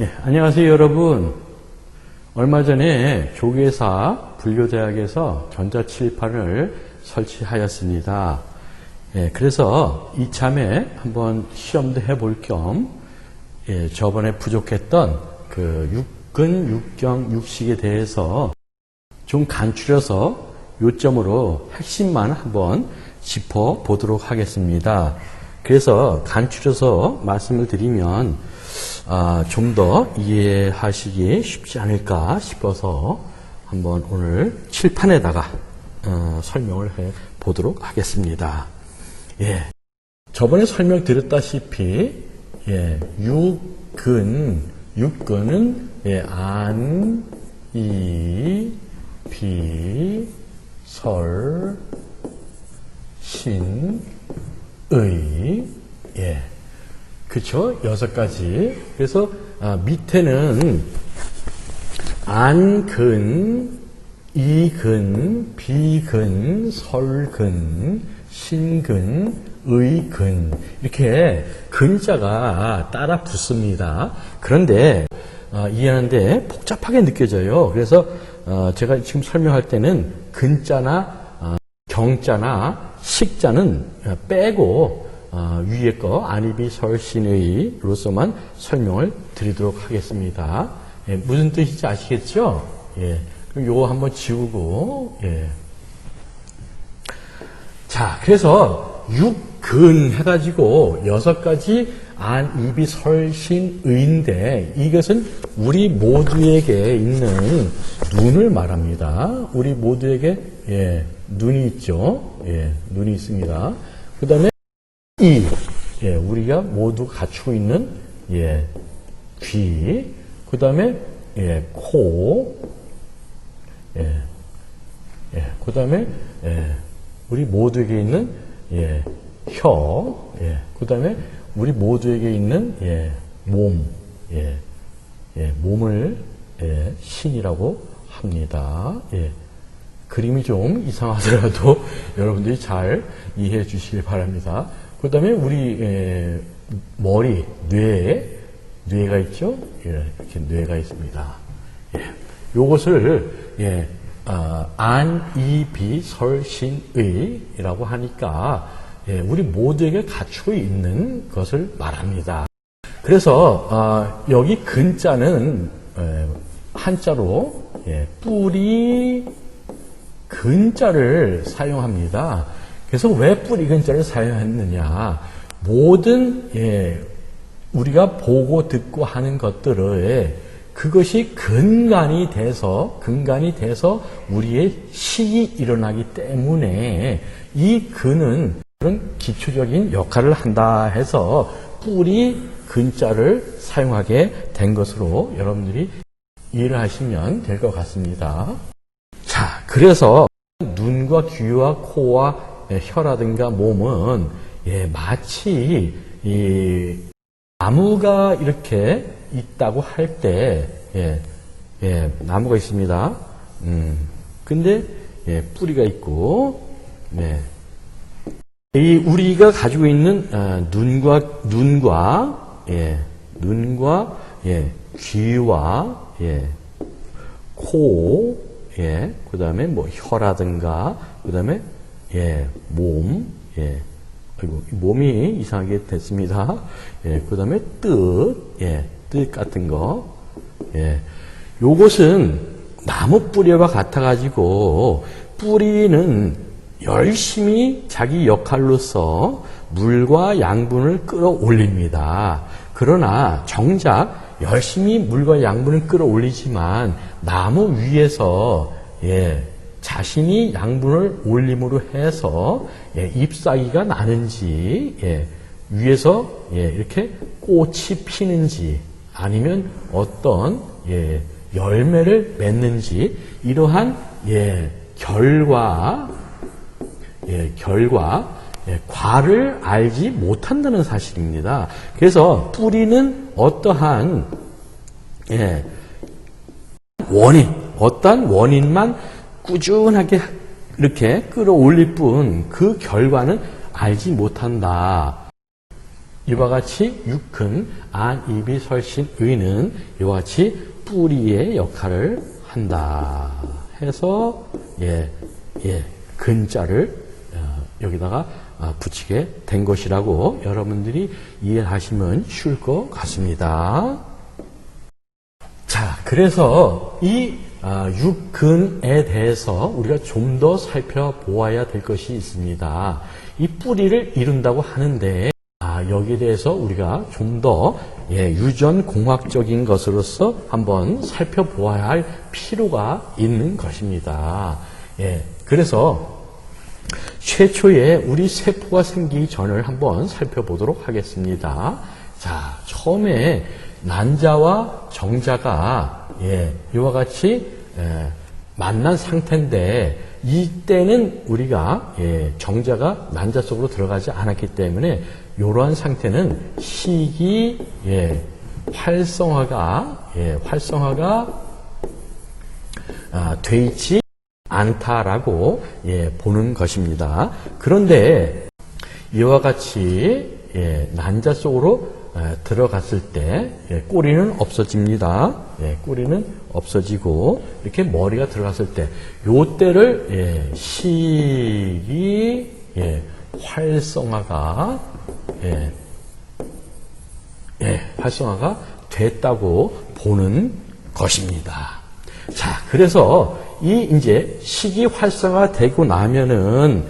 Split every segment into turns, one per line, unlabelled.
안녕하세요, 여러분. 얼마 전에 조계사 불교대학에서 전자칠판을 설치하였습니다. 그래서 이참에 한번 시험도 해볼 겸 저번에 부족했던 그 육근, 육경, 육식에 대해서 좀 간추려서 요점으로 핵심만 한번 짚어보도록 하겠습니다. 그래서 간추려서 말씀을 드리면 좀 더 이해하시기 쉽지 않을까 싶어서 한번 오늘 칠판에다가 설명을 해 보도록 하겠습니다. 저번에 설명드렸다시피 육근은 안, 이, 비, 설, 신, 의, 그쵸? 6가지. 그래서, 밑에는, 안근, 이근, 비근, 설근, 신근, 의근. 이렇게 근자가 따라 붙습니다. 그런데, 이해하는데 복잡하게 느껴져요. 그래서, 제가 지금 설명할 때는 근자나, 경자나 식자는 빼고, 위에 거 안이비 설신의로서만 설명을 드리도록 하겠습니다. 무슨 뜻인지 아시겠죠? 그럼 요거 한번 지우고, 자, 그래서 육근 해가지고 6가지 안이비 설신의인데 이것은 우리 모두에게 있는 눈을 말합니다. 우리 모두에게 눈이 있죠. 눈이 있습니다. 그 다음에 우리가 모두 갖추고 있는, 귀, 그 다음에, 코, 그 다음에, 우리 모두에게 있는, 혀, 그 다음에, 우리 모두에게 있는, 몸, 몸을, 신이라고 합니다. 그림이 좀 이상하더라도 여러분들이 잘 이해해 주시길 바랍니다. 그 다음에 우리 머리, 뇌가 있죠? 이렇게 뇌가 있습니다. 요것을 안, 이, 비, 설, 신, 의라고 하니까 우리 모두에게 갖추고 있는 것을 말합니다. 그래서 여기 근자는 한자로 뿌리 근자를 사용합니다. 그래서 왜 뿌리 근자를 사용했느냐? 모든 우리가 보고 듣고 하는 것들을 그것이 근간이 돼서 우리의 식이 일어나기 때문에 이 근은 그런 기초적인 역할을 한다 해서 뿌리 근자를 사용하게 된 것으로 여러분들이 이해를 하시면 될 것 같습니다. 자, 그래서 눈과 귀와 코와 혀라든가 몸은 마치 나무가 이렇게 있다고 할 때 나무가 있습니다. 근데 뿌리가 있고 이 우리가 가지고 있는 눈과 귀와 코, 그 다음에 뭐 혀라든가 그 다음에 몸, 아이고, 몸이 이상하게 됐습니다. 그 다음에 뜻 같은 거. 요것은 나무 뿌리와 같아가지고, 뿌리는 열심히 자기 역할로서 물과 양분을 끌어올립니다. 그러나 정작 열심히 물과 양분을 끌어올리지만, 나무 위에서, 자신이 양분을 올림으로 해서 잎사귀가 나는지 위에서 이렇게 꽃이 피는지 아니면 어떤 열매를 맺는지 이러한 결과 과를 알지 못한다는 사실입니다. 그래서 뿌리는 어떠한 어떠한 원인만 꾸준하게 이렇게 끌어올릴 뿐 그 결과는 알지 못한다. 이와 같이 육근, 안, 입이, 설신, 의는 이와 같이 뿌리의 역할을 한다 해서 근자를 여기다가 붙이게 된 것이라고 여러분들이 이해하시면 쉬울 것 같습니다. 자, 그래서 이 육근에 대해서 우리가 좀 더 살펴보아야 될 것이 있습니다. 이 뿌리를 이룬다고 하는데 여기에 대해서 우리가 좀 더 유전공학적인 것으로서 한번 살펴보아야 할 필요가 있는 것입니다. 그래서 최초에 우리 세포가 생기기 전을 한번 살펴보도록 하겠습니다. 자, 처음에 난자와 정자가 이와 같이 만난 상태인데 이때는 우리가 정자가 난자 속으로 들어가지 않았기 때문에 이러한 상태는 식이 활성화가 돼 있지 않다라고 보는 것입니다. 그런데 이와 같이 난자 속으로 들어갔을 때 꼬리는 없어집니다. 꼬리는 없어지고 이렇게 머리가 들어갔을 때 요때를 식이 활성화가 됐다고 보는 것입니다. 자, 그래서 이제 식이 활성화되고 나면은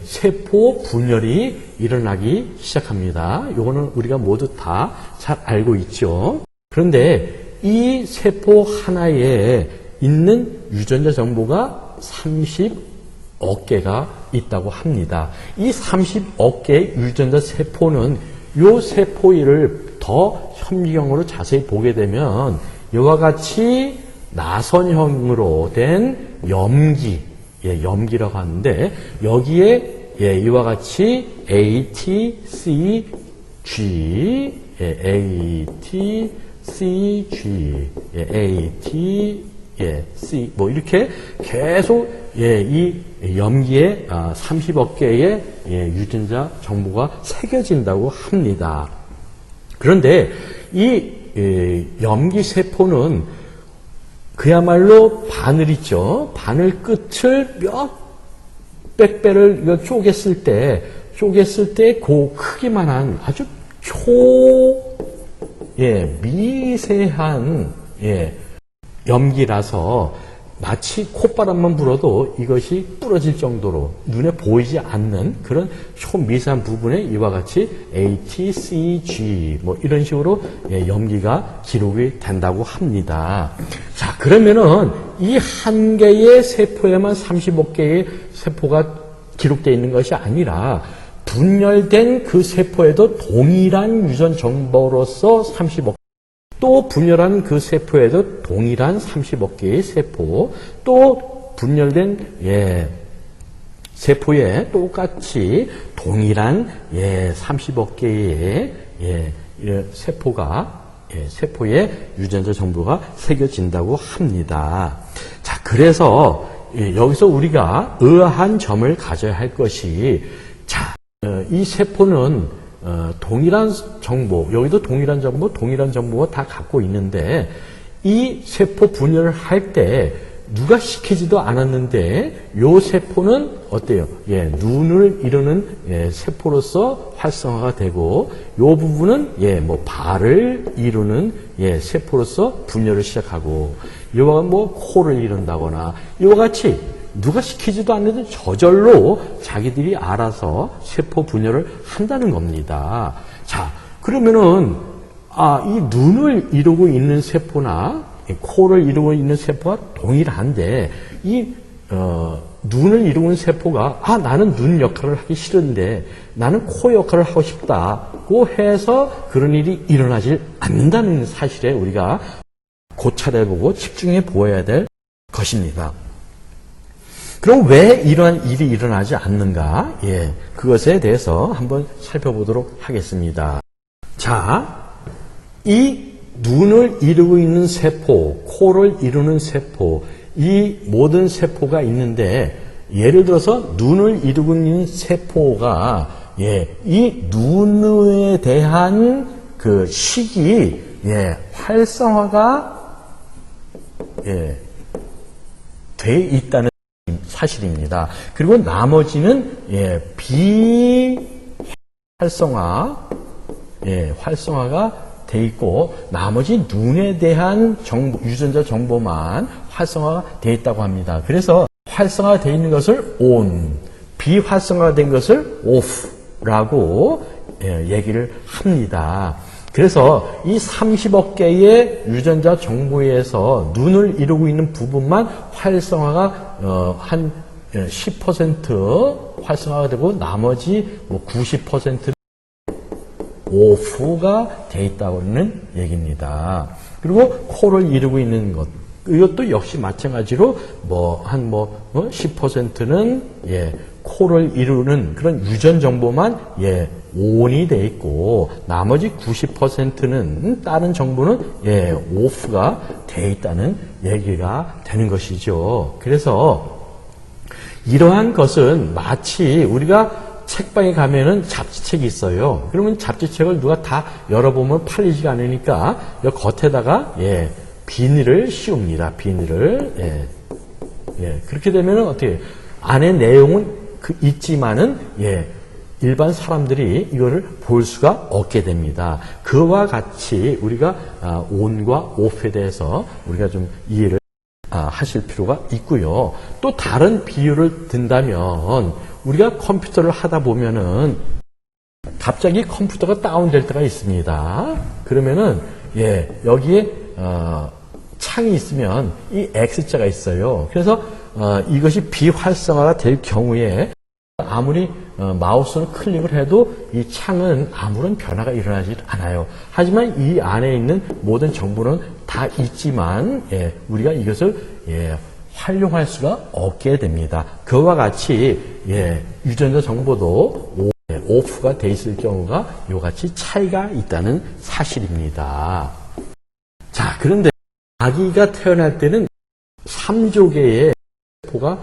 세포 분열이 일어나기 시작합니다. 요거는 우리가 모두 다 잘 알고 있죠. 그런데 이 세포 하나에 있는 유전자 정보가 30억 개가 있다고 합니다. 이 30억 개의 유전자 세포는 요 세포를 더 현미경으로 자세히 보게 되면 이와 같이 나선형으로 된 염기, 염기라고 하는데 여기에 이와 같이 A, T, C, G, A, T, C, G, A, T, C 뭐 이렇게 계속 이 염기에 30억 개의 유전자 정보가 새겨진다고 합니다. 그런데 이 염기 세포는 그야말로 바늘 있죠. 바늘 끝을 몇백 배를 쪼갰을 때 그 크기만한 아주 미세한 염기라서 마치 콧바람만 불어도 이것이 부러질 정도로 눈에 보이지 않는 그런 초미세한 부분에 이와 같이 A, T, C, G 뭐 이런 식으로 염기가 기록이 된다고 합니다. 자, 그러면은 이 한 개의 세포에만 30억 개의 세포가 기록되어 있는 것이 아니라 분열된 그 세포에도 동일한 유전 정보로서 30억 또 분열한 그 세포에도 동일한 30억 개의 세포, 또 분열된 세포에 똑같이 동일한 30억 개의 세포의 유전자 정보가 새겨진다고 합니다. 자, 그래서 여기서 우리가 의아한 점을 가져야 할 것이 이 세포는 동일한 정보, 여기도 동일한 정보가 다 갖고 있는데 이 세포 분열을 할 때 누가 시키지도 않았는데 이 세포는 어때요? 눈을 이루는 세포로서 활성화가 되고 이 부분은 발을 이루는 세포로서 분열을 시작하고 이와 코를 이룬다거나 이와 같이 누가 시키지도 않는데 저절로 자기들이 알아서 세포 분열을 한다는 겁니다. 자, 그러면은 이 눈을 이루고 있는 세포나 코를 이루고 있는 세포가 동일한데 이 눈을 이루는 세포가 나는 눈 역할을 하기 싫은데 나는 코 역할을 하고 싶다고 해서 그런 일이 일어나질 않는다는 사실에 우리가 고찰해보고 집중해 보아야 될 것입니다. 그럼 왜 이러한 일이 일어나지 않는가? 그것에 대해서 한번 살펴보도록 하겠습니다. 자, 이 눈을 이루고 있는 세포, 코를 이루는 세포, 이 모든 세포가 있는데 예를 들어서 눈을 이루고 있는 세포가 이 눈에 대한 그 식이 활성화가 돼 있다는 사실입니다. 그리고 나머지는 활성화가 돼 있고 나머지 눈에 대한 유전자 정보만 활성화가 돼 있다고 합니다. 그래서 활성화가 돼 있는 것을 on, 비활성화된 것을 off라고 얘기를 합니다. 그래서 이 30억 개의 유전자 정보에서 눈을 이루고 있는 부분만 활성화가 한 10% 활성화가 되고 나머지 90%는 off가 돼 있다는 얘기입니다. 그리고 코를 이루고 있는 것, 이것도 역시 마찬가지로 10%는 코를 이루는 그런 유전 정보만 on이 돼 있고 나머지 90%는 다른 정보는 off가 돼 있다는 얘기가 되는 것이죠. 그래서 이러한 것은 마치 우리가 책방에 가면은 잡지책이 있어요. 그러면 잡지책을 누가 다 열어보면 팔리지가 않으니까 여 겉에다가 비닐을 씌웁니다. 비닐을 그렇게 되면은 어떻게 안에 내용은 있지만은 일반 사람들이 이거를 볼 수가 없게 됩니다. 그와 같이 우리가 on과 off에 대해서 우리가 좀 이해를 하실 필요가 있고요. 또 다른 비유를 든다면 우리가 컴퓨터를 하다 보면은 갑자기 컴퓨터가 다운될 때가 있습니다. 그러면은 여기에 창이 있으면 이 X자가 있어요. 그래서 이것이 비활성화가 될 경우에 아무리 마우스를 클릭을 해도 이 창은 아무런 변화가 일어나지 않아요. 하지만 이 안에 있는 모든 정보는 다 있지만 우리가 이것을 활용할 수가 없게 됩니다. 그와 같이 유전자 정보도 off가 돼 있을 경우가 이와 같이 차이가 있다는 사실입니다. 자, 그런데 아기가 태어날 때는 3조 개의 세포가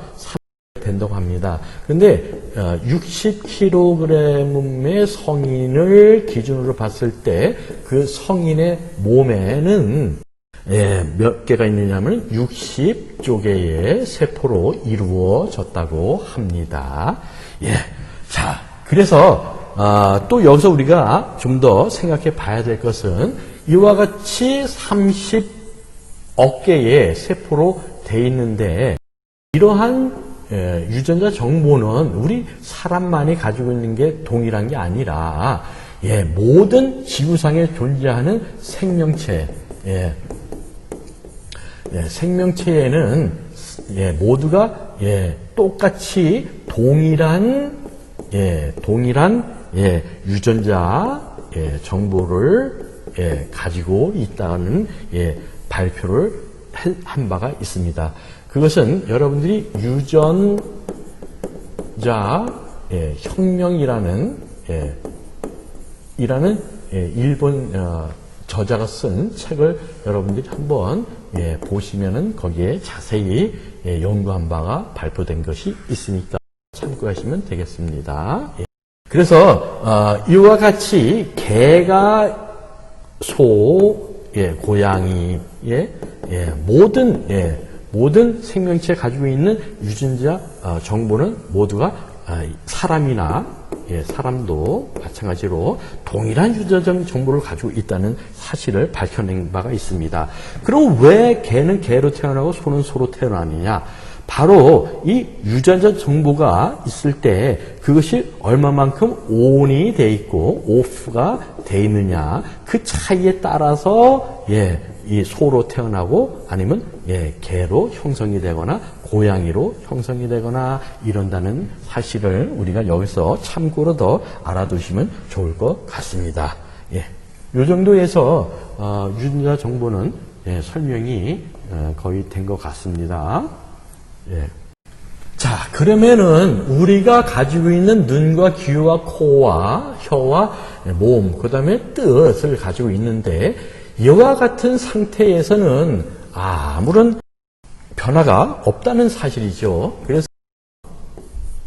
된다고 합니다. 그런데 60kg의 성인을 기준으로 봤을 때 그 성인의 몸에는 몇 개가 있느냐면 60조 개의 세포로 이루어졌다고 합니다. 자, 그래서 또 여기서 우리가 좀 더 생각해 봐야 될 것은 이와 같이 30억 개의 세포로 돼 있는데 이러한 유전자 정보는 우리 사람만이 가지고 있는 게 동일한 게 아니라 모든 지구상에 존재하는 생명체, 생명체에는 모두가 똑같이 동일한 유전자 정보를 가지고 있다는 발표를 한 바가 있습니다. 그것은 여러분들이 유전자 혁명이라는 일본 저자가 쓴 책을 여러분들이 한번 보시면은 거기에 자세히 연구한 바가 발표된 것이 있으니까 참고하시면 되겠습니다. 그래서 이와 같이 개가 소, 고양이의 모든 생명체 가지고 있는 유전자 정보는 모두가 사람이나 사람도 마찬가지로 동일한 유전자 정보를 가지고 있다는 사실을 밝혀낸 바가 있습니다. 그럼 왜 개는 개로 태어나고 소는 소로 태어나느냐? 바로 이 유전자 정보가 있을 때 그것이 얼마만큼 on이 돼 있고 off가 돼 있느냐 그 차이에 따라서 이 소로 태어나고 아니면 개로 형성이 되거나 고양이로 형성이 되거나 이런다는 사실을 우리가 여기서 참고로 더 알아두시면 좋을 것 같습니다. 이 정도에서 유전자 정보는 설명이 거의 된 것 같습니다. 자, 그러면은 우리가 가지고 있는 눈과 귀와 코와 혀와 몸, 그 다음에 뜻을 가지고 있는데 이와 같은 상태에서는 아무런 변화가 없다는 사실이죠. 그래서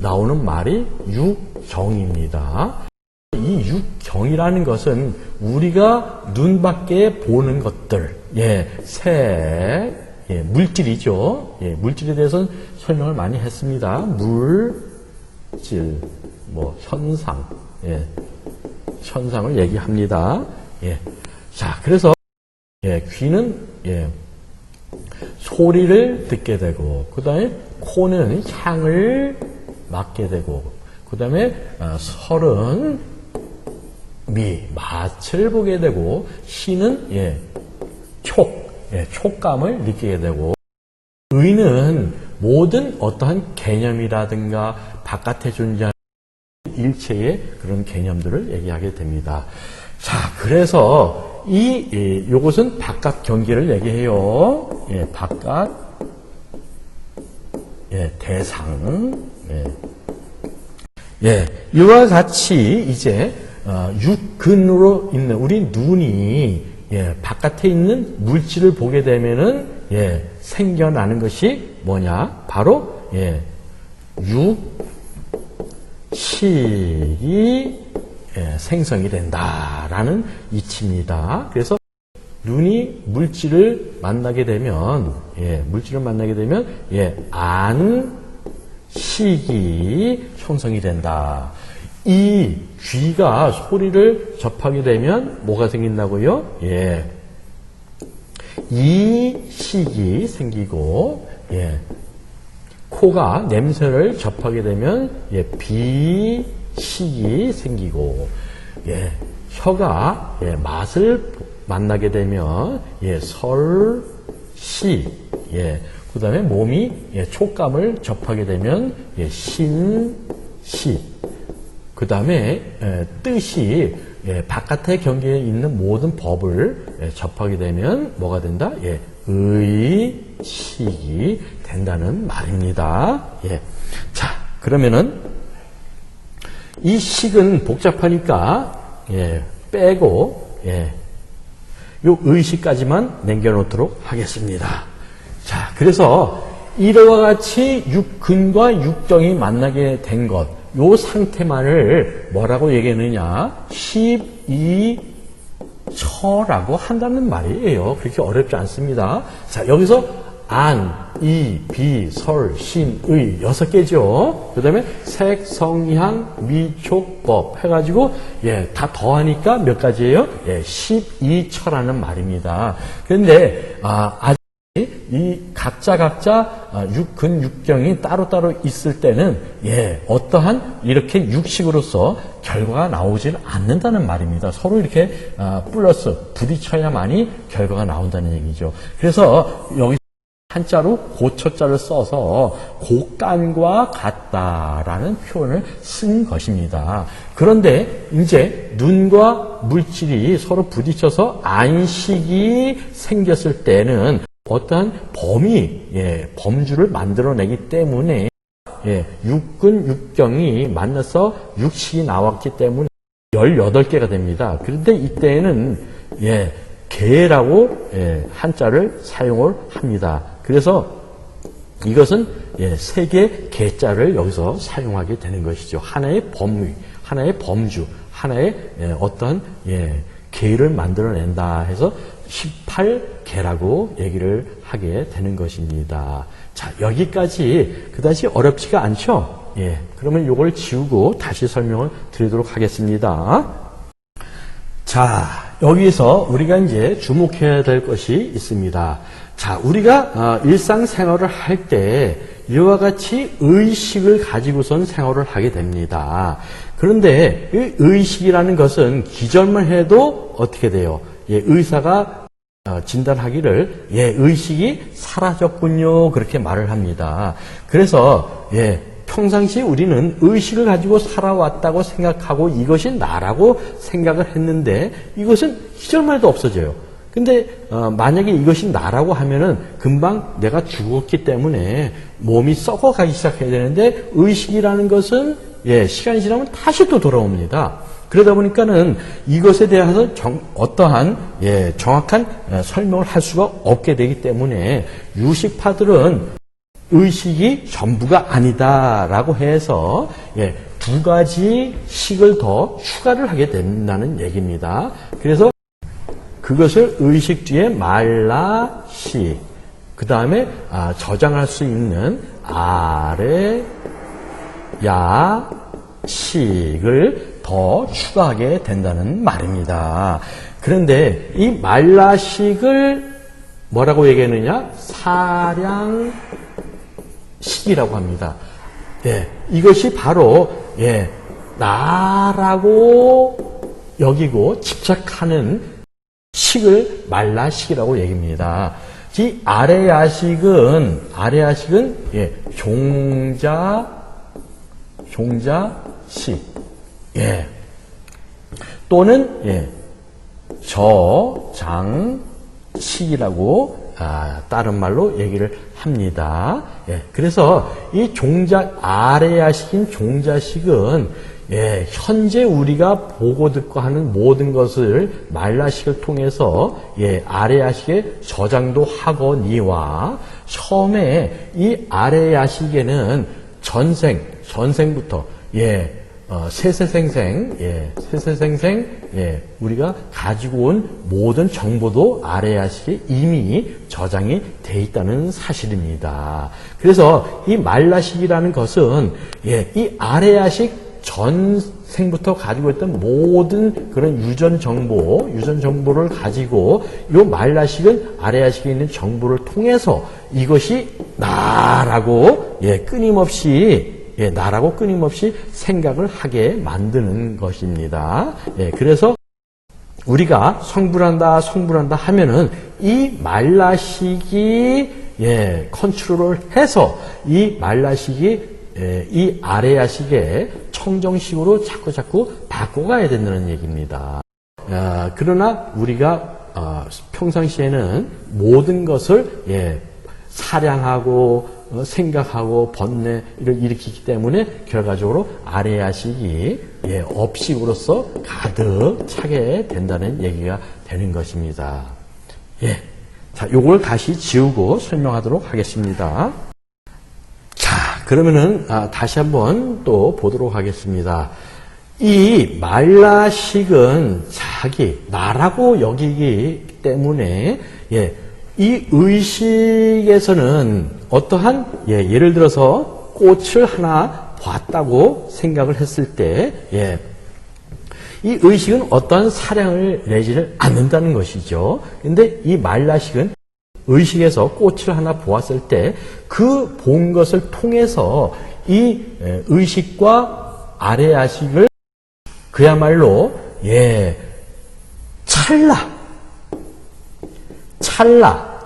나오는 말이 육경입니다. 이 육경이라는 것은 우리가 눈밖에 보는 것들, 색, 물질이죠. 물질에 대해서는 설명을 많이 했습니다. 물질, 현상, 현상을 얘기합니다. 자, 그래서 귀는 소리를 듣게 되고, 그 다음에 코는 향을 맡게 되고, 그 다음에 설은 맛을 보게 되고, 시는 촉감을 느끼게 되고, 의는 모든 어떠한 개념이라든가 바깥에 존재하는 일체의 그런 개념들을 얘기하게 됩니다. 자, 그래서 요것은 바깥 경계를 얘기해요. 바깥, 대상, 이와 같이 이제 육근으로 있는 우리 눈이 바깥에 있는 물질을 보게 되면은 생겨나는 것이 뭐냐? 바로 육식이 생성이 된다라는 이치입니다. 그래서 눈이 물질을 만나게 되면 안식이 형성이 된다. 이 귀가 소리를 접하게 되면 뭐가 생긴다고요? 이식이 생기고, 코가 냄새를 접하게 되면 비식이 생기고, 혀가 맛을 만나게 되면 설시, 그 다음에 몸이 촉감을 접하게 되면 신시, 그 다음에 뜻이 바깥의 경계에 있는 모든 법을 접하게 되면 뭐가 된다? 의식이 된다는 말입니다. 자, 그러면은 이 식은 복잡하니까 빼고 요 의식까지만 남겨놓도록 하겠습니다. 자, 그래서 이와 같이 육근과 육경이 만나게 된 것, 요 상태만을 뭐라고 얘기했느냐? 12처라고 한다는 말이에요. 그렇게 어렵지 않습니다. 자, 여기서 안, 이, 비, 설, 신, 의 6개죠. 그 다음에 색, 성, 향, 미, 촉, 법 해가지고 다 더하니까 몇 가지예요? 12처라는 말입니다. 그런데 아직 이 각자 육근, 육경이 따로따로 있을 때는 어떠한 이렇게 육식으로서 결과가 나오질 않는다는 말입니다. 서로 이렇게 플러스 부딪혀야만이 결과가 나온다는 얘기죠. 그래서 여기 한자로 고초자를 써서 곡간과 같다라는 표현을 쓴 것입니다. 그런데 이제 눈과 물질이 서로 부딪혀서 안식이 생겼을 때는 어떠한 범주를 만들어내기 때문에 육근, 육경이 만나서 육식이 나왔기 때문에 18개가 됩니다. 그런데 이때에는 개라고 한자를 사용을 합니다. 그래서 이것은 세개 개자를 여기서 사용하게 되는 것이죠. 하나의 범위, 하나의 범주, 하나의 어떤 개를 만들어낸다 해서 18개라고 얘기를 하게 되는 것입니다. 자, 여기까지 그다지 어렵지가 않죠? 그러면 이걸 지우고 다시 설명을 드리도록 하겠습니다. 자, 여기서 우리가 이제 주목해야 될 것이 있습니다. 자, 우리가 일상생활을 할 때 이와 같이 의식을 가지고선 생활을 하게 됩니다. 그런데 이 의식이라는 것은 기절만 해도 어떻게 돼요? 의사가 진단하기를 의식이 사라졌군요. 그렇게 말을 합니다. 그래서 평상시 우리는 의식을 가지고 살아왔다고 생각하고 이것이 나라고 생각을 했는데 이것은 기절만 해도 없어져요. 근데 만약에 이것이 나라고 하면은 금방 내가 죽었기 때문에 몸이 썩어가기 시작해야 되는데 의식이라는 것은 시간이 지나면 다시 또 돌아옵니다. 그러다 보니까는 이것에 대해서 어떠한 정확한 설명을 할 수가 없게 되기 때문에 유식파들은 의식이 전부가 아니다라고 해서 두 가지 식을 더 추가를 하게 된다는 얘기입니다. 그래서 그것을 의식 뒤에 말라식, 그 다음에 저장할 수 있는 아래야식을 더 추가하게 된다는 말입니다. 그런데 이 말라식을 뭐라고 얘기하느냐? 사량식이라고 합니다. 이것이 바로 나라고 여기고 집착하는 식을 말라식이라고 얘기합니다. 이 아래야식은 종자식, 또는 저장식이라고 다른 말로 얘기를 합니다. 그래서 이 아래야식인 종자식은 현재 우리가 보고 듣고 하는 모든 것을 말라식을 통해서 아래야식에 저장도 하거니와, 처음에 이 아래야식에는 전생부터 세세생생 우리가 가지고 온 모든 정보도 아래야식에 이미 저장이 돼 있다는 사실입니다. 그래서 이 말라식이라는 것은 이 아래야식 전생부터 가지고 있던 모든 그런 유전 정보를 가지고 이 말라식은 아래야식에 있는 정보를 통해서 이것이 나라고 끊임없이 생각을 하게 만드는 것입니다. 그래서 우리가 성불한다 하면은 이 말라식이 컨트롤을 해서 이 말라식이 이 아래야식의 청정식으로 자꾸 바꿔가야 된다는 얘기입니다. 그러나 우리가 평상시에는 모든 것을 사량하고 생각하고 번뇌를 일으키기 때문에 결과적으로 아래야식이 업식으로서 가득 차게 된다는 얘기가 되는 것입니다. 자, 요걸 다시 지우고 설명하도록 하겠습니다. 자, 그러면은 다시 한번 또 보도록 하겠습니다. 이 말라식은 나라고 여기기 때문에 이 의식에서는 어떠한 예를 들어서 꽃을 하나 봤다고 생각을 했을 때 이 의식은 어떠한 사량을 내지를 않는다는 것이죠. 근데 이 말라식은 의식에서 꽃을 하나 보았을 때 그 본 것을 통해서 이 의식과 아래야식을 그야말로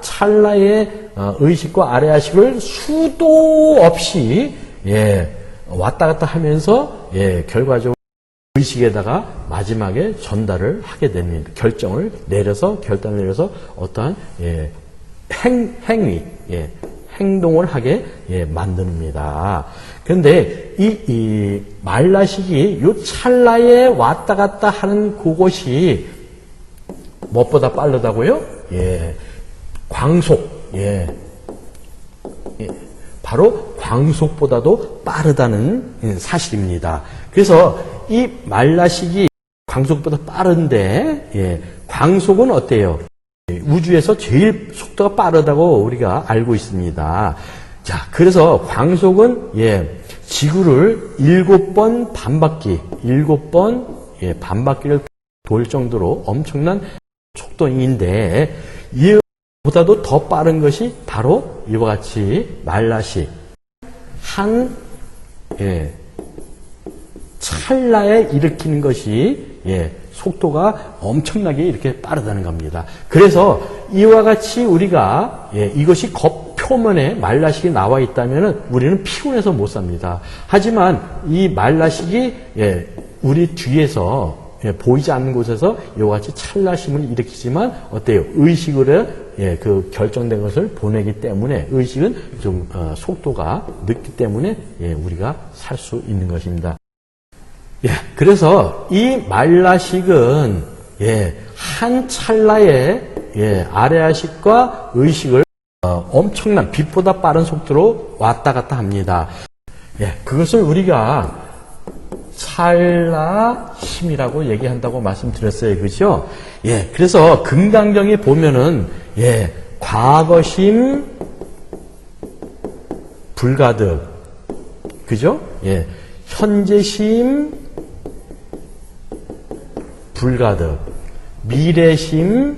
찰나의 의식과 아래야식을 수도 없이 왔다 갔다 하면서 결과적으로 의식에다가 마지막에 전달을 하게 됩니다. 결단을 내려서 어떠한 행동을 하게 만듭니다. 그런데 이 말라식이 이 찰나에 왔다 갔다 하는 그것이 무엇보다 빠르다고요? 광속. 바로 광속보다도 빠르다는 사실입니다. 그래서 이 말라식이 광속보다 빠른데, 광속은 어때요? 우주에서 제일 속도가 빠르다고 우리가 알고 있습니다. 자, 그래서 광속은 지구를 7번 반바퀴를 돌 정도로 엄청난 속도인데, 이보다도 더 빠른 것이 바로 이와 같이 말라식. 찰나에 일으키는 것이 속도가 엄청나게 이렇게 빠르다는 겁니다. 그래서 이와 같이 우리가 이것이 겉표면에 말라식이 나와 있다면 우리는 피곤해서 못 삽니다. 하지만 이 말라식이 우리 뒤에서 보이지 않는 곳에서 이와 같이 찰나심을 일으키지만 어때요? 의식으로 그 결정된 것을 보내기 때문에 의식은 좀 속도가 늦기 때문에 우리가 살 수 있는 것입니다. 그래서 이 말라식은 한 찰나에 아래야식과 의식을 엄청난 빛보다 빠른 속도로 왔다 갔다 합니다. 예, 그것을 우리가 찰나심이라고 얘기한다고 말씀드렸어요. 그죠? 예, 그래서 금강경에 보면은, 예, 과거심 불가득. 그죠? 예, 현재심 불가득. 미래심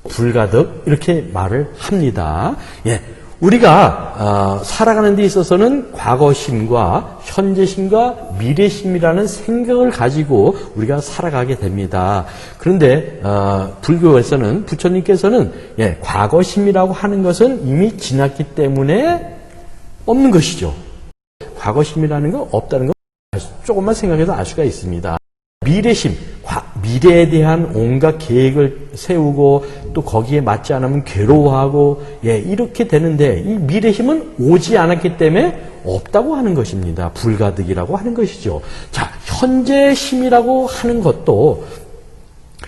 불가득. 이렇게 말을 합니다. 예. 우리가 살아가는 데 있어서는 과거심과 현재심과 미래심이라는 생각을 가지고 우리가 살아가게 됩니다. 그런데 불교에서는 부처님께서는 예, 과거심이라고 하는 것은 이미 지났기 때문에 없는 것이죠. 과거심이라는 건 없다는 거 조금만 생각해도 알 수가 있습니다. 미래심, 미래에 대한 온갖 계획을 세우고 또 거기에 맞지 않으면 괴로워하고 예, 이렇게 되는데 이 미래심은 오지 않았기 때문에 없다고 하는 것입니다. 불가득이라고 하는 것이죠. 자, 현재심이라고 하는 것도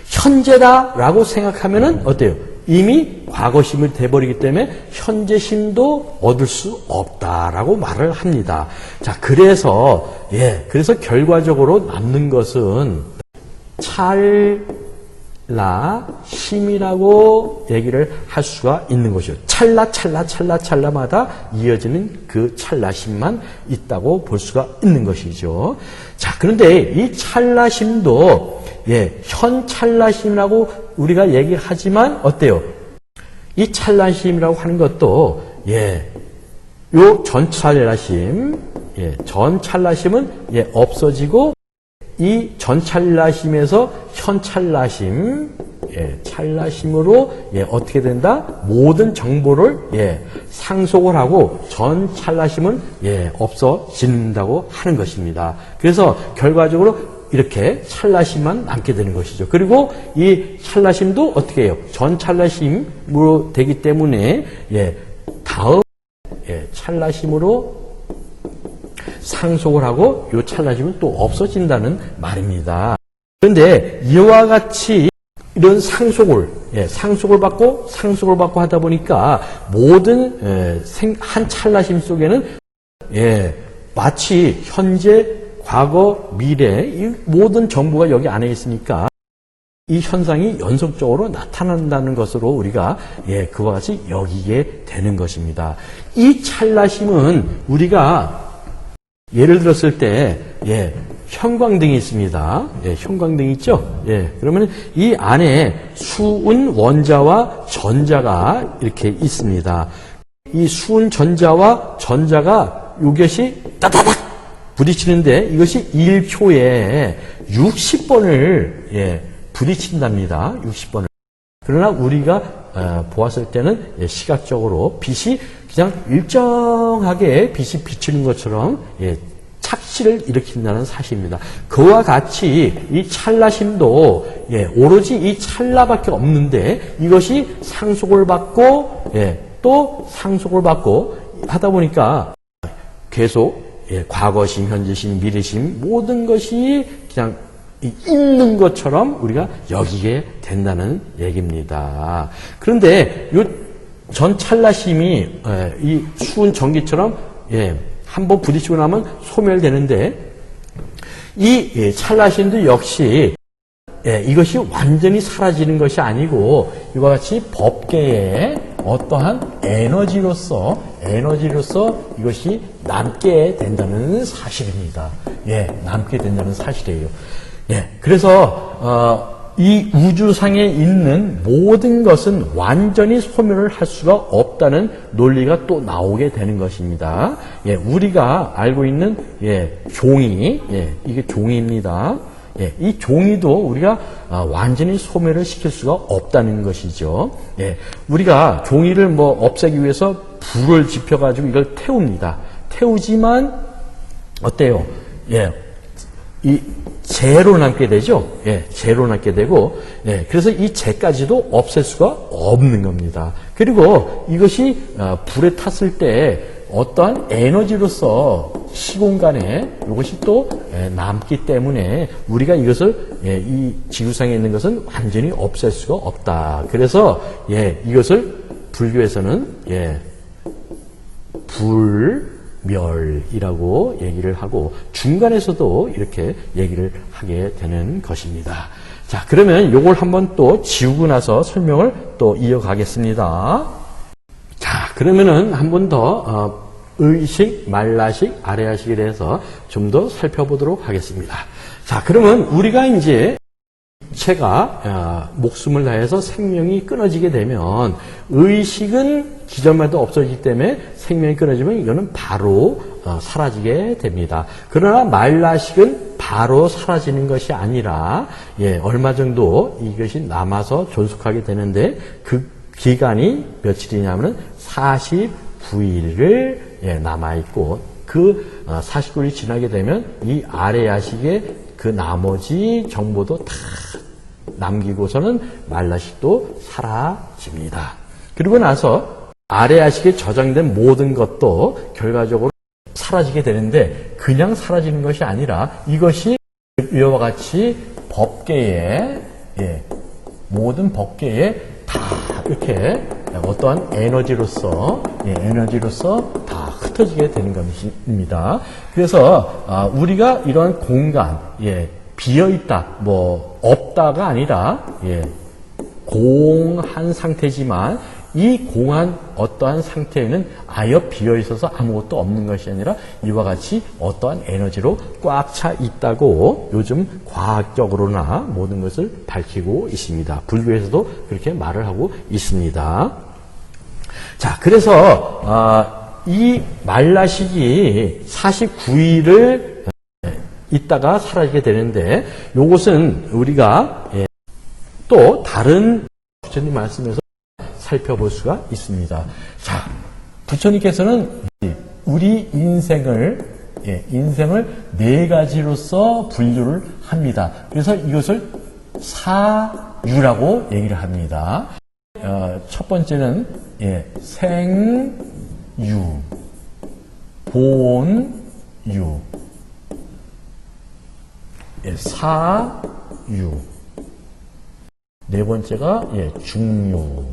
현재다라고 생각하면은 어때요? 이미 과거심을 돼버리기 때문에 현재심도 얻을 수 없다라고 말을 합니다. 자, 그래서 결과적으로 남는 것은 찰나심이라고 얘기를 할 수가 있는 것이죠. 찰나마다 이어지는 그 찰나심만 있다고 볼 수가 있는 것이죠. 자, 그런데 이 찰나심도 현 찰나심이라고 우리가 얘기하지만 어때요? 이 찰나심이라고 하는 것도 요 전찰나심, 전찰나심은 없어지고 이 전찰나심에서 현찰나심, 찰나심으로 어떻게 된다? 모든 정보를 상속을 하고 전찰나심은 없어진다고 하는 것입니다. 그래서 결과적으로 이렇게 찰나심만 남게 되는 것이죠. 그리고 이 찰나심도 어떻게 해요? 전찰나심으로 되기 때문에 다음 찰나심으로 상속을 하고 이 찰나심은 또 없어진다는 말입니다. 그런데 이와 같이 이런 상속을 받고 하다 보니까 모든 한 찰나심 속에는 마치 현재, 과거, 미래 이 모든 정보가 여기 안에 있으니까 이 현상이 연속적으로 나타난다는 것으로 우리가 그와 같이 여기게 되는 것입니다. 이 찰나심은 우리가 예를 들었을 때 형광등이 있습니다. 형광등 있죠? 그러면 이 안에 수은 원자와 전자가 이렇게 있습니다. 이 수은 전자와 전자가 이것이 따다닥 부딪히는데 이것이 1초에 60번을 부딪힌답니다. 60번을. 그러나 우리가 보았을 때는 시각적으로 빛이 그냥 일정하게 빛이 비치는 것처럼 착시를 일으킨다는 사실입니다. 그와 같이 이 찰나심도 오로지 이 찰나밖에 없는데 이것이 상속을 받고 또 상속을 받고 하다 보니까 계속 과거심, 현재심, 미래심 모든 것이 그냥 있는 것처럼 우리가 여기게 된다는 얘기입니다. 그런데 이 전 찰나심이 이 수은 전기처럼 한번 부딪히고 나면 소멸되는데 이 찰나심도 역시 이것이 완전히 사라지는 것이 아니고 이와 같이 법계의 어떠한 에너지로서 이것이 남게 된다는 사실입니다. 남게 된다는 사실이에요. 그래서 이 우주상에 있는 모든 것은 완전히 소멸을 할 수가 없다는 논리가 또 나오게 되는 것입니다. 우리가 알고 있는 종이, 이게 종이입니다. 이 종이도 우리가 완전히 소멸을 시킬 수가 없다는 것이죠. 우리가 종이를 뭐 없애기 위해서 불을 지펴가지고 이걸 태웁니다. 태우지만 어때요? 이 재로 남게 되죠. 재로 남게 되고, 그래서 이 재까지도 없앨 수가 없는 겁니다. 그리고 이것이 불에 탔을 때 어떠한 에너지로서 시공간에 이것이 또 남기 때문에 우리가 이것을 이 지구상에 있는 것은 완전히 없앨 수가 없다. 그래서 이것을 불교에서는 불멸이라고 얘기를 하고 중간에서도 이렇게 얘기를 하게 되는 것입니다. 자, 그러면 요걸 한번 또 지우고 나서 설명을 또 이어가겠습니다. 자, 그러면은 한 번 더 의식, 말라식, 아래아식에 대해서 좀 더 살펴보도록 하겠습니다. 자, 그러면 우리가 이제 체가 목숨을 다해서 생명이 끊어지게 되면 의식은 기존말도 없어지기 때문에 생명이 끊어지면 이거는 바로 사라지게 됩니다. 그러나 말라식은 바로 사라지는 것이 아니라 얼마 정도 이것이 남아서 존속하게 되는데 그 기간이 며칠이냐면 49일을 남아있고 그 49일이 지나게 되면 이 아래야식의 그 나머지 정보도 다 남기고서는 말라식도 사라집니다. 그리고 나서 아래야식에 저장된 모든 것도 결과적으로 사라지게 되는데 그냥 사라지는 것이 아니라 이것이 이와 같이 법계에 모든 법계에 다 이렇게 어떠한 에너지로서 다 흩어지게 되는 것입니다. 그래서 우리가 이러한 공간 비어있다 없다가 아니라 공한 상태지만 이 공한 어떠한 상태에는 아예 비어있어서 아무것도 없는 것이 아니라 이와 같이 어떠한 에너지로 꽉 차 있다고 요즘 과학적으로나 모든 것을 밝히고 있습니다. 불교에서도 그렇게 말을 하고 있습니다. 자, 그래서 이 말라식이 49일을 있다가 사라지게 되는데 이것은 우리가 또 다른 부처님 말씀에서 살펴볼 수가 있습니다. 자, 부처님께서는 우리 인생을 네 가지로서 분류를 합니다. 그래서 이것을 사유라고 얘기를 합니다. 첫 번째는 생유, 본유, 사유. 네 번째가 중유.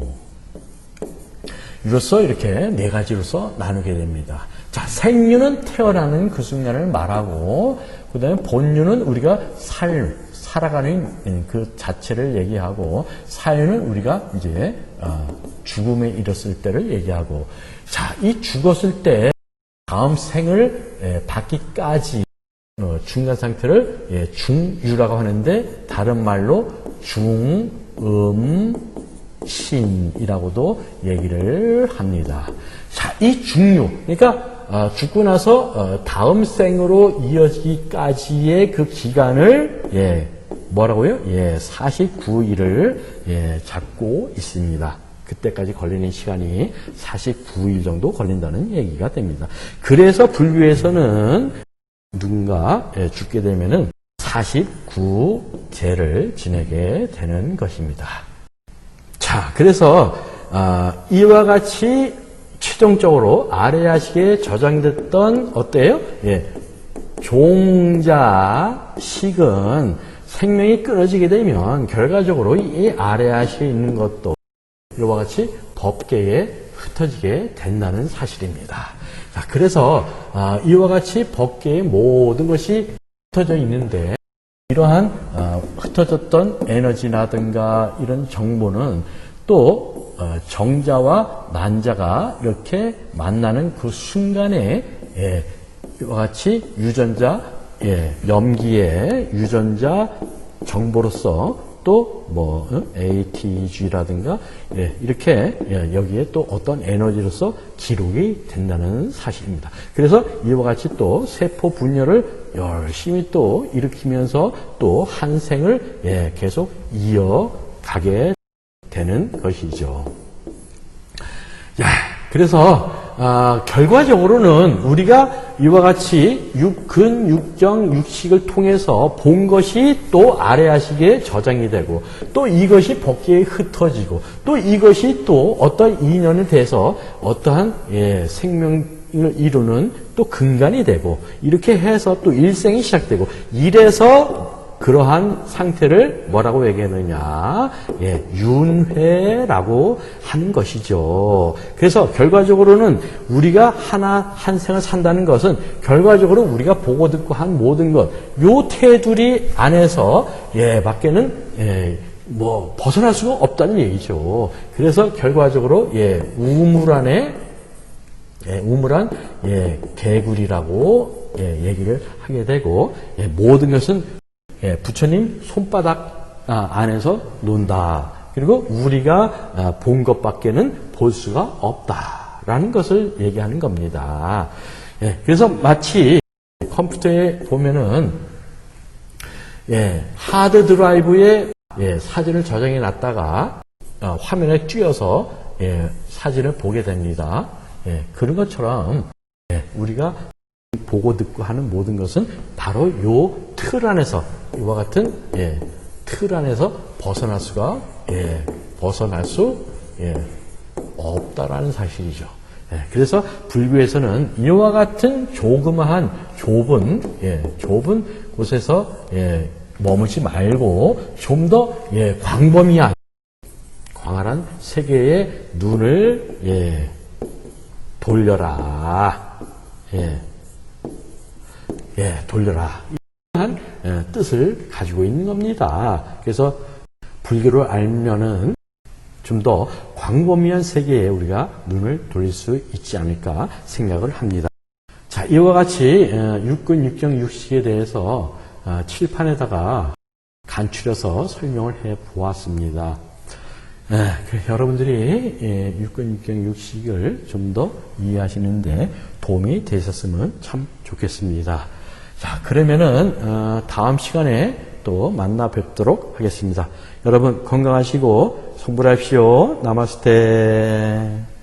이로써 이렇게 네 가지로서 나누게 됩니다. 자, 생유는 태어나는 그 순간을 말하고, 그 다음에 본유는 우리가 살아가는 그 자체를 얘기하고, 사유는 우리가 이제 죽음에 이르렀을 때를 얘기하고, 자, 이 죽었을 때 다음 생을 받기까지 중간 상태를 중유라고 하는데 다른 말로 중음신이라고도 얘기를 합니다. 자, 이 중유, 그러니까 죽고 나서 다음 생으로 이어지기까지의 그 기간을 뭐라고요? 49일을 잡고 있습니다. 그때까지 걸리는 시간이 49일 정도 걸린다는 얘기가 됩니다. 그래서 불교에서는 누군가 죽게 되면은 49제를 지내게 되는 것입니다. 자, 그래서 이와 같이 최종적으로 아래야식에 저장됐던 어때요? 종자식은 생명이 끊어지게 되면 결과적으로 이 아래야식에 있는 것도 이와 같이 법계에 흩어지게 된다는 사실입니다. 자, 그래서 이와 같이 법계의 모든 것이 흩어져 있는데 이러한 흩어졌던 에너지라든가 이런 정보는 또 정자와 난자가 이렇게 만나는 그 순간에 이와 같이 유전자, 염기의 유전자 정보로서 또 ATG라든가 이렇게 여기에 또 어떤 에너지로서 기록이 된다는 사실입니다. 그래서 이와 같이 또 세포 분열을 열심히 또 일으키면서 또 한 생을 계속 이어가게 되는 것이죠. 그래서 결과적으로는 우리가 이와 같이 육근, 육정, 육식을 통해서 본 것이 또 아래야식에 저장이 되고 또 이것이 법계에 흩어지고 또 이것이 또 어떤 인연에 대해서 어떠한 생명 이루는 또 근간이 되고 이렇게 해서 또 일생이 시작되고 이래서 그러한 상태를 뭐라고 얘기하느냐? 예, 윤회라고 하는 것이죠. 그래서 결과적으로는 우리가 한 생을 산다는 것은 결과적으로 우리가 보고 듣고 한 모든 것, 요 테두리 안에서 밖에는 뭐 벗어날 수가 없다는 얘기죠. 그래서 결과적으로 우물한 개구리라고 얘기를 하게 되고 모든 것은 부처님 손바닥 안에서 논다. 그리고 우리가 본 것밖에는 볼 수가 없다라는 것을 얘기하는 겁니다. 그래서 마치 컴퓨터에 보면은 하드 드라이브에 사진을 저장해 놨다가 화면에 띄어서 사진을 보게 됩니다. 그런 것처럼 우리가 보고 듣고 하는 모든 것은 바로 요 틀 안에서 이와 같은 틀 안에서 벗어날 수 없다라는 사실이죠. 그래서 불교에서는 이와 같은 조그마한 좁은 곳에서 머물지 말고 좀 더 광범위한 광활한 세계의 눈을 돌려라. 돌려라. 이러한 뜻을 가지고 있는 겁니다. 그래서 불교를 알면은 좀 더 광범위한 세계에 우리가 눈을 돌릴 수 있지 않을까 생각을 합니다. 자, 이와 같이 육근, 육경, 육식에 대해서 칠판에다가 간추려서 설명을 해 보았습니다. 여러분들이 육근, 육경, 육식을 좀 더 이해하시는데 도움이 되셨으면 참 좋겠습니다. 자, 그러면은 다음 시간에 또 만나 뵙도록 하겠습니다. 여러분 건강하시고 성불하십시오. 나마스테.